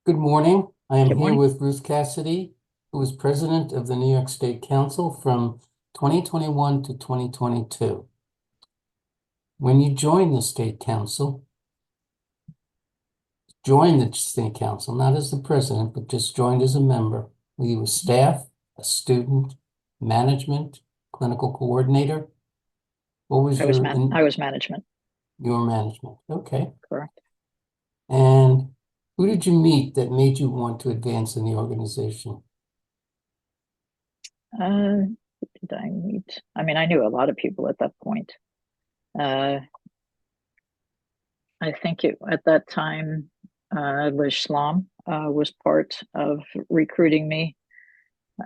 Good morning. I am Good here morning. with Ruth Cassidy, who was president of the New York State Council from 2021 to 2022. When you joined the State Council, not as the president, but just joined as a member, were you a staff, a student, management, clinical coordinator? What was I was management, your management? Okay. correct. And who did you meet that made you want to advance in the organization? Who did I meet? I mean, I knew a lot of people at that point. Uh, I think at that time, Liz Schlom was part of recruiting me.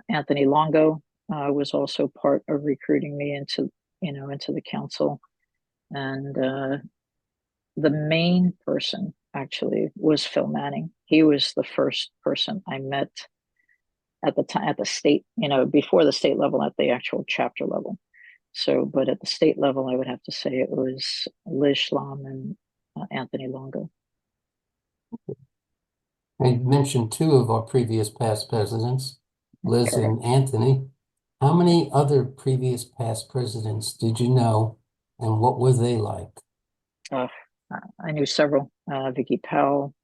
Anthony Longo was also part of recruiting me into the council. And the main person actually was Phil Manning. He was the first person I met at the time at the state, before the state level, at the actual chapter level. So, but at the state level, I would have to say it was Liz Schlom and Anthony Longo. I mentioned two of our previous past presidents, Liz Correct. and Anthony. How many other previous past presidents did you know, and what were they like? Uh, I knew several: Vicky Powell,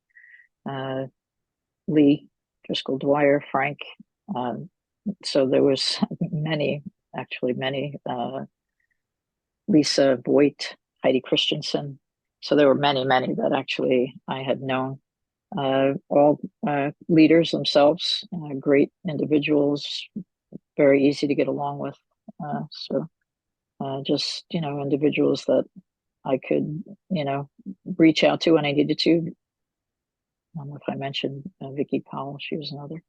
uh, Lee, Driscoll Dwyer, Frank. Um, so there was many. Lisa Voigt, Heidi Christensen. So there were many that actually I had known. All leaders themselves, great individuals, very easy to get along with. Just individuals that I could reach out to when I needed to. If I mentioned Vicky Powell, she was another.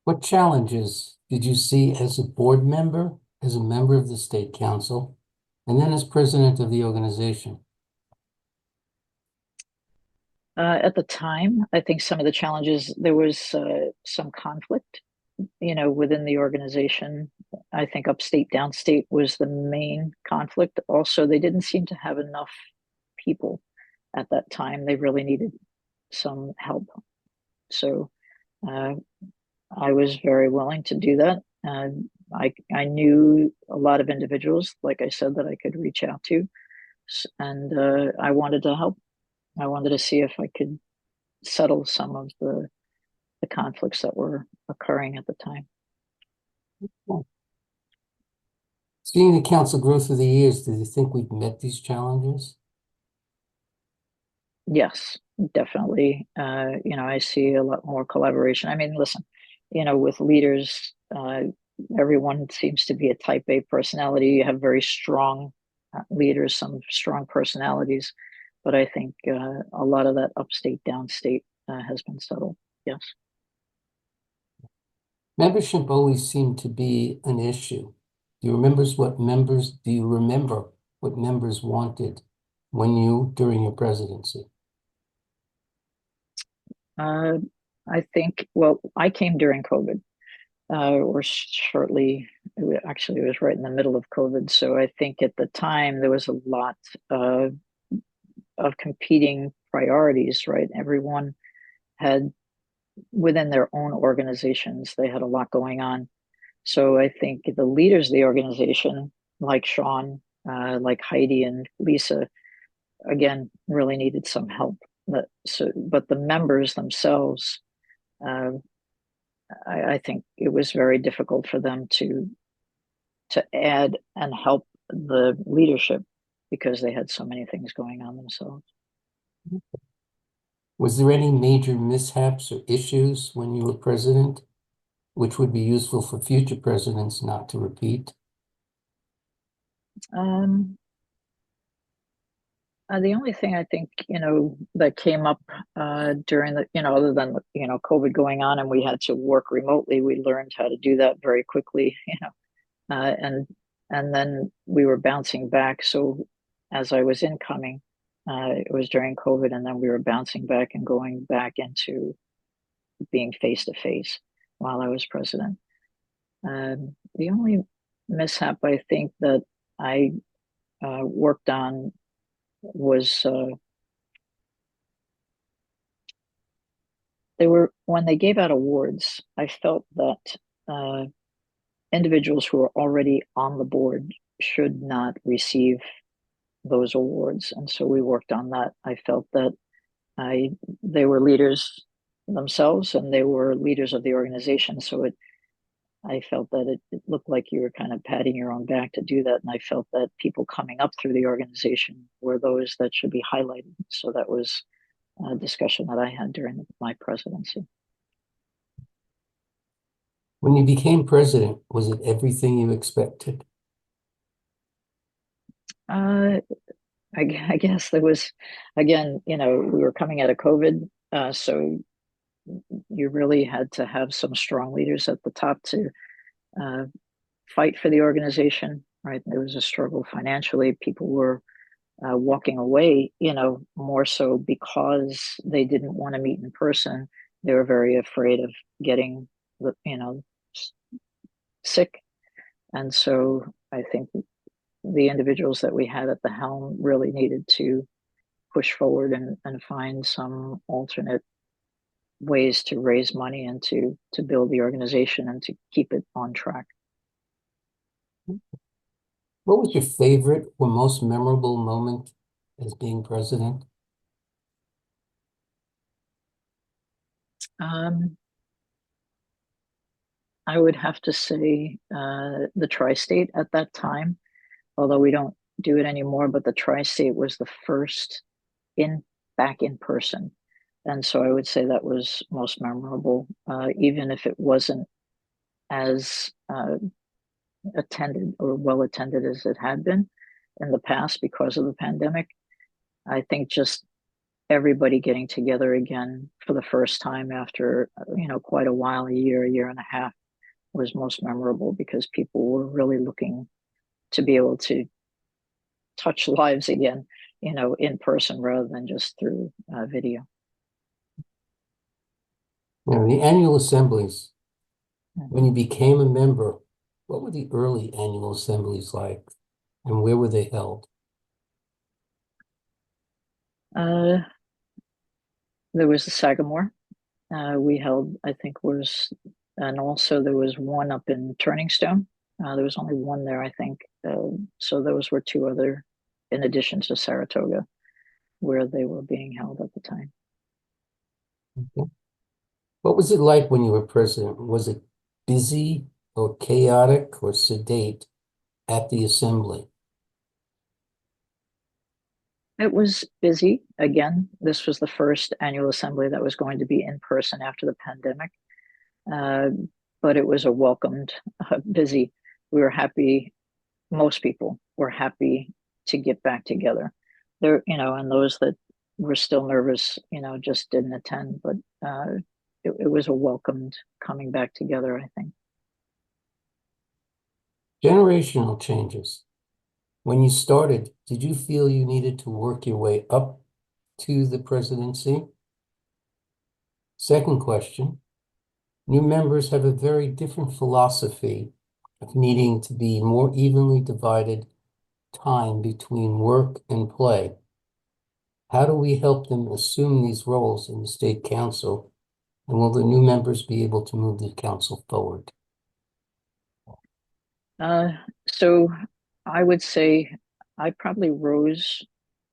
What challenges did you see as a board member, as a member of the State Council, and then as president of the organization? At the time, I think some of the challenges, there was some conflict, within the organization. I think upstate, downstate was the main conflict. Also, they didn't seem to have enough people at that time. They really needed some help. So uh, I was very willing to do that. I knew a lot of individuals, like I said, that I could reach out to, and I wanted to help. I wanted to see if I could settle some of the conflicts that were occurring at the time. Seeing the council grow through the years, do you think we've met these challenges? Yes, definitely. I see a lot more collaboration. I mean, listen, with leaders, everyone seems to be a type A personality. You have very strong leaders, some strong personalities, but I think a lot of that upstate, downstate has been settled. Yes. Membership always seemed to be an issue. Do you remember what members wanted during your presidency? Uh, I think, well, I came during COVID, or shortly, actually, it was right in the middle of COVID. So I think at the time there was a lot of competing priorities, right? Everyone had, within their own organizations, they had a lot going on. So I think the leaders of the organization, like Sean, like Heidi and Lisa, again, really needed some help. But the members themselves, uh, I think it was very difficult for them to add and help the leadership because they had so many things going on themselves. Was there any major mishaps or issues when you were president, which would be useful for future presidents not to repeat? Um, the only thing I think, that came up during other than, COVID going on and we had to work remotely, we learned how to do that very quickly, uh, and and then we were bouncing back. So as I was incoming, it was during COVID, and then we were bouncing back and going back into being face to face while I was president. The only mishap I think that I worked on was when they gave out awards, I felt that uh, individuals who are already on the board should not receive those awards. And so we worked on that. I felt that I they were leaders themselves and they were leaders of the organization. So I felt that it looked like you were kind of patting your own back to do that. And I felt that people coming up through the organization were those that should be highlighted. So that was a discussion that I had during my presidency. When you became president, was it everything you expected? Uh, I guess there was, again, we were coming out of COVID, so you really had to have some strong leaders at the top to uh, fight for the organization, right? There was a struggle financially. People were walking away, more so because they didn't want to meet in person. They were very afraid of getting, sick. And so I think the individuals that we had at the helm really needed to push forward and find some alternate ways to raise money and to build the organization and to keep it on track. What was your favorite or most memorable moment as being president? Um, I would have to say the tri-state at that time, although we don't do it anymore, but the tri-state was the first in back in person. And so I would say that was most memorable, even if it wasn't as attended or well attended as it had been in the past because of the pandemic. I think just everybody getting together again for the first time after, quite a while, a year and a half, was most memorable because people were really looking to be able to touch lives again, in person rather than just through video. The annual assemblies, when you Mhm. became a member, what were the early annual assemblies like and where were they held? Uh, there was the Sagamore. We held, I think, and also there was one up in Turning Stone. There was only one there, I think. So those were two other, in addition to Saratoga, where they were being held at the time. Okay. What was it like when you were president? Was it busy or chaotic or sedate at the assembly? It was busy. Again, this was the first annual assembly that was going to be in person after the pandemic. Uh, but it was a welcomed, busy. We were happy. Most people were happy to get back together. There, and those that were still nervous, just didn't attend. But it was a welcomed coming back together, I think. Generational changes. When you started, did you feel you needed to work your way up to the presidency? Second question, new members have a very different philosophy of needing to be more evenly divided time between work and play. How do we help them assume these roles in the state council? And will the new members be able to move the council forward? Uh, so I would say I probably rose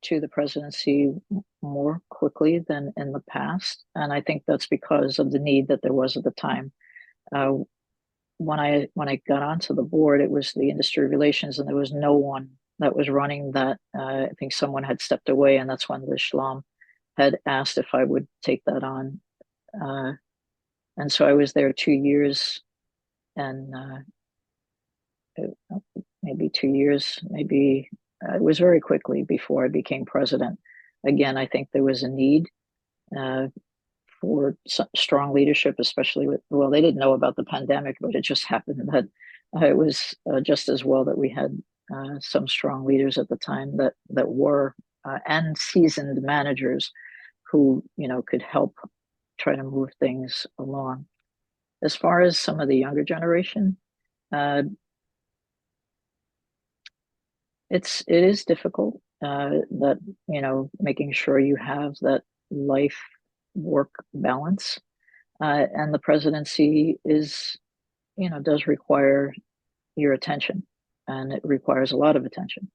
to the presidency more quickly than in the past, and I think that's because of the need that there was at the time. Uh, when I got onto the board, it was the industry relations, and there was no one that was running that. I think someone had stepped away, and that's when Liz Schlom had asked if I would take that on. Uh, and so I was there 2 years, and maybe 2 years, maybe it was very quickly before I became president. Again, I think there was a need uh, for strong leadership, especially well, they didn't know about the pandemic, but it just happened that it was just as well that we had some strong leaders at the time that were and seasoned managers who could help try to move things along. As far as some of the younger generation, uh, it is difficult. That making sure you have that life work balance. And the presidency is, does require your attention, and it requires a lot of attention.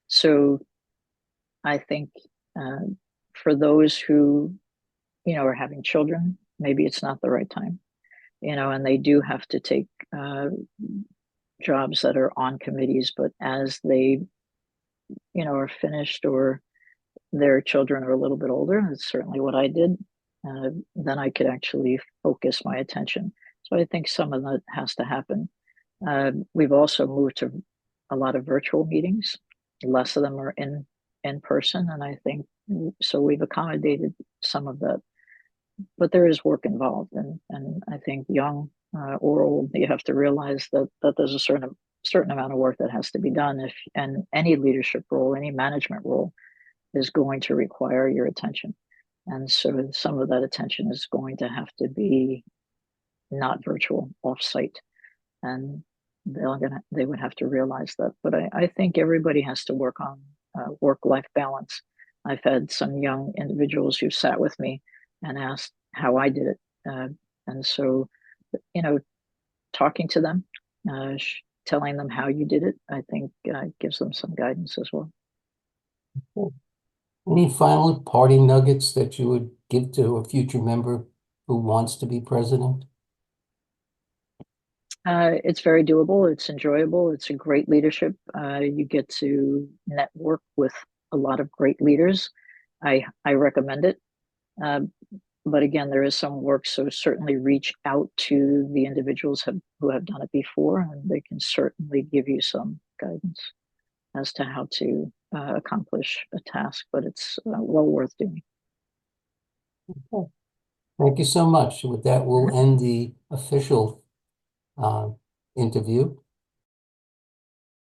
So I think uh, for those who, are having children, maybe it's not the right time, and they do have to take jobs that are on committees, but as they, are finished or their children are a little bit older, that's certainly what I did, then I could actually focus my attention. So I think some of that has to happen. We've also moved to a lot of virtual meetings. Less of them are in person, and I think so. We've accommodated some of that, but there is work involved, and I think young or old, you have to realize that there's a certain amount of work that has to be done. If and any leadership role, any management role, is going to require your attention, and so some of that attention is going to have to be not virtual, off-site, and they would have to realize that. But I think everybody has to work on work-life balance. I've had some young individuals who sat with me and asked how I did it, and so you know, talking to them, telling them how you did it, I think gives them some guidance as well. Any final parting nuggets that you would give to a future member who wants to be president? It's very doable. It's enjoyable. It's a great leadership. You get to network with a lot of great leaders. I recommend it. Uh, but again, there is some work, so certainly reach out to the individuals who have done it before, and they can certainly give you some guidance as to how to accomplish a task. But it's well worth doing. Okay. Thank you so much. With that, we'll end the official uh, interview.